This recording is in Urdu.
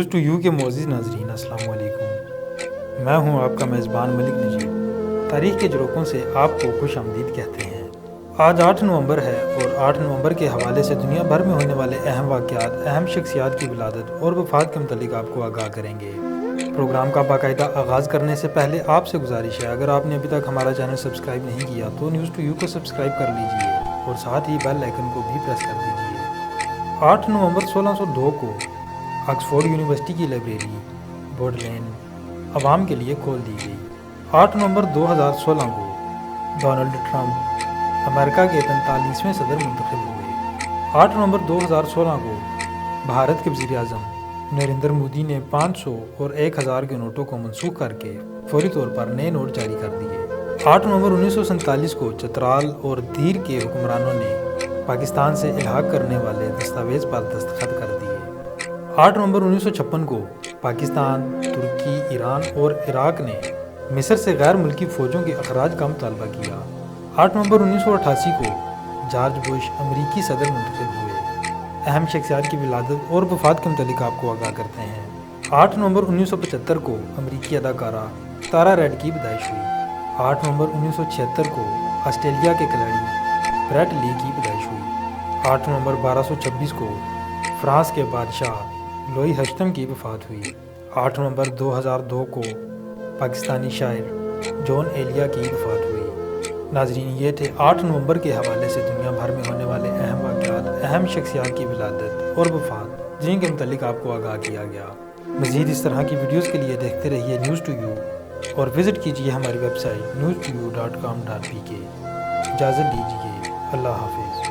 نیوز ٹو یو کے معزز ناظرین السلام علیکم۔ میں ہوں آپ کا میزبان ملک نجیب۔ تاریخ کے جروکوں سے آپ کو خوش آمدید کہتے ہیں۔ آج 8 نومبر ہے اور 8 نومبر کے حوالے سے دنیا بھر میں ہونے والے اہم واقعات، اہم شخصیات کی ولادت اور وفات کے متعلق آپ کو آگاہ کریں گے۔ پروگرام کا باقاعدہ آغاز کرنے سے پہلے آپ سے گزارش ہے، اگر آپ نے ابھی تک ہمارا چینل سبسکرائب نہیں کیا تو نیوز ٹو یو کو سبسکرائب کر لیجئے اور ساتھ ہی بیل آئیکن کو بھی پریس کر دیجئے۔ 8 نومبر 1602 کو آکسفورڈ یونیورسٹی کی لائبریری بورڈ لین عوام کے لیے کھول دی گئی۔ 8 نومبر 2016 کو ڈونلڈ ٹرمپ امریکہ کے 45ویں صدر منتخب ہوئے۔ 8 نومبر 2016 کو بھارت کے وزیر اعظم نریندر مودی نے 500 اور 1000 کے نوٹوں کو منسوخ کر کے فوری طور پر نئے نوٹ جاری کر دیے۔ 8 نومبر 1947 کو چترال اور دھیر کے حکمرانوں نے پاکستان سے الحاق کرنے والے دستاویز پر دستخط کر دیے۔ 8 نومبر 1956 کو پاکستان، ترکی، ایران اور عراق نے مصر سے غیر ملکی فوجوں کے اخراج کا مطالبہ کیا۔ 8 نومبر 1988 کو جارج بش امریکی صدر منتخب ہوئے۔ اہم شخصیات کی ولادت اور وفات کے متعلق آپ کو آگاہ کرتے ہیں۔ 8 نومبر 1975 کو امریکی اداکارہ تارا ریڈ کی پیدائش ہوئی۔ 8 نومبر 1976 کو آسٹریلیا کے کھلاڑی بریٹ لی کی پیدائش ہوئی۔ 8 نومبر 1226 کو فرانس کے بادشاہ لوئی ہشتم کی وفات ہوئی۔ 8 نومبر 2002 کو پاکستانی شاعر جون ایلیا کی وفات ہوئی۔ ناظرین، یہ تھے 8 نومبر کے حوالے سے دنیا بھر میں ہونے والے اہم واقعات، اہم شخصیات کی ولادت اور وفات جن کے متعلق آپ کو آگاہ کیا گیا۔ مزید اس طرح کی ویڈیوز کے لیے دیکھتے رہیے نیوز ٹو یو اور وزٹ کیجیے ہماری ویب سائٹ news2u.com.pk۔ اجازت دیجیے، اللہ حافظ۔